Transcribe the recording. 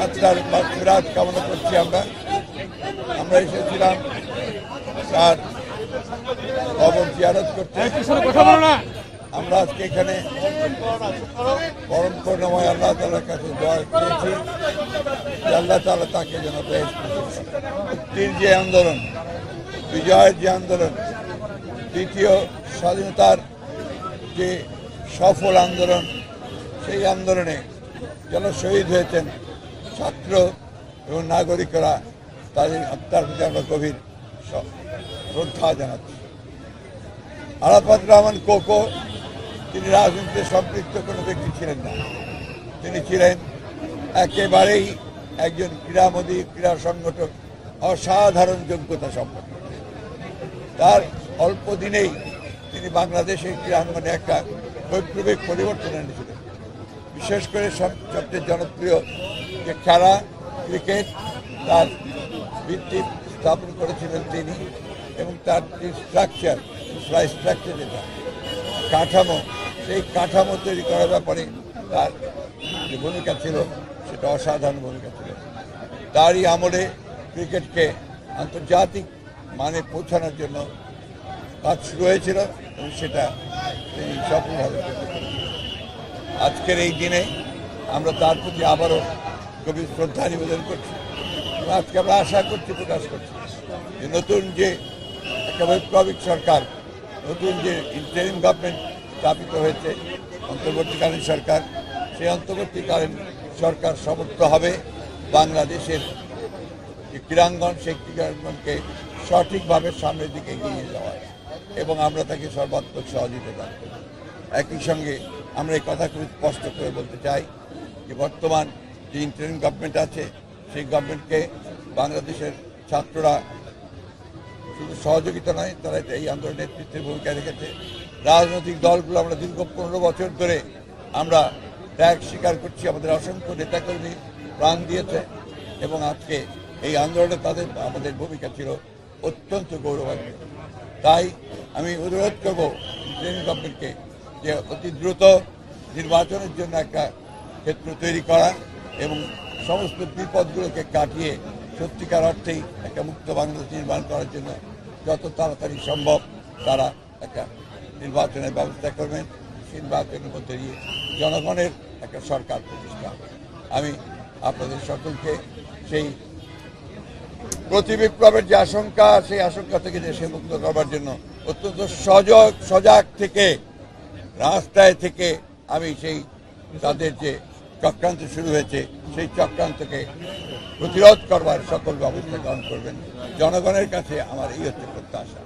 আত্মার মাগফিরাত কামনা করছি। আমরা এসেছিলাম তার কবর জিয়ারত করতে। আমরা আজকে এখানে পরম করুণাময় আল্লাহ তাআলার কাছে দোয়া করেছি যে আল্লাহ তাআলা তাকে যেন বেহেশত মুক্তির যে আন্দোলন, বিজয়ের যে আন্দোলন, দ্বিতীয় স্বাধীনতার যে সফল আন্দোলন, সেই আন্দোলনে যারা শহীদ হয়েছেন ছাত্র এবং নাগরিকরা, তাদের আত্মার প্রতি আমরা গভীর শ্রদ্ধা জানাচ্ছি। আরাফাত রহমান কোকো তিনি রাজনীতিতে সম্পৃক্ত কোনো ব্যক্তি ছিলেন না। তিনি ছিলেন একেবারেই একজন ক্রীড়ামোদী, ক্রীড়া সংগঠক, অসাধারণ যোগ্যতা সম্পন্ন। তার অল্প দিনেই তিনি বাংলাদেশের ক্রীড়াঙ্গনে একটা বৈপ্লবিক পরিবর্তন এনেছিলেন। বিশেষ করে সবচেয়ে জনপ্রিয় যে খেলা ক্রিকেট, তার ভিত্তি স্থাপন করেছিলেন তিনি, এবং তার যে স্ট্রাকচার, ইনফ্রাস্ট্রাকচার যেটা কাঠামো, সেই কাঠামো তৈরি করার ব্যাপারে তার যে ভূমিকা ছিল সেটা অসাধারণ ভূমিকা ছিল। তারই আমলে ক্রিকেটকে আন্তর্জাতিক মানে পৌঁছানোর জন্য কাজ শুরু হয়েছিল এবং সেটা তিনি সফলভাবে করতে পেরেছিলেন। আজকের এই দিনে আমরা তার প্রতি আবারও গভীর শ্রদ্ধা নিবেদন করছি। আজকে আমরা আশা করছি, প্রকাশ করছি যে নতুন যে একটা বৈপ্লবিক সরকার, নতুন যে ইন্টারিম গভর্নমেন্ট স্থাপিত হয়েছে, অন্তর্বর্তীকালীন সরকার, সেই অন্তর্বর্তীকালীন সরকার সমর্থ হবে বাংলাদেশের যে ক্রীড়াঙ্গন, সেই ক্রীড়াঙ্গনকে সঠিকভাবে সামনের দিকে এগিয়ে নিয়ে যাওয়া, এবং আমরা তাকে সর্বাত্মক সহযোগিতা দান করব। একই সঙ্গে আমরা এই কথা খুব স্পষ্ট করে বলতে চাই যে বর্তমান যে ইন্টারিম গভর্নমেন্ট আছে, সেই গভর্নমেন্টকে বাংলাদেশের ছাত্ররা শুধু সহযোগিতা নয়, তারা এই আন্দোলনের নেতৃত্বের ভূমিকা রেখেছে। রাজনৈতিক দলগুলো আমরা দীর্ঘ 15 বছর ধরে আমরা ত্যাগ স্বীকার করছি, আমাদের অসংখ্য নেতাকর্মী প্রাণ দিয়েছে, এবং আজকে এই আন্দোলনে আমাদের ভূমিকা ছিল অত্যন্ত গৌরবান্বিত। তাই আমি অনুরোধ করব ইন্টারিম গভর্নমেন্টকে যে অতি দ্রুত নির্বাচনের জন্য একটা ক্ষেত্র তৈরি করা এবং সমস্ত বিপদগুলোকে কাটিয়ে সত্যিকার অর্থেই একটা মুক্ত বাংলাদেশ নির্মাণ করার জন্য যত তাড়াতাড়ি সম্ভব তারা একটা নির্বাচনের ব্যবস্থা করবেন। নির্বাচনের মধ্যে দিয়ে জনগণের একটা সরকার প্রতিষ্ঠা হবে। আমি আপনাদের সকলকে সেই প্রতি বিপ্লবের যে আশঙ্কা, সেই আশঙ্কা থেকে দেশে মুক্ত করবার জন্য অত্যন্ত সজাগ থেকে রাস্তায় থেকে আমি সেই তাদের যে চক্রান্ত শুরু হয়েছে, সেই চক্রান্তকে প্রতিরোধ করবার সকল ব্যবস্থা গ্রহণ করবেন। জনগণের কাছে আমার এই হচ্ছে প্রত্যাশা।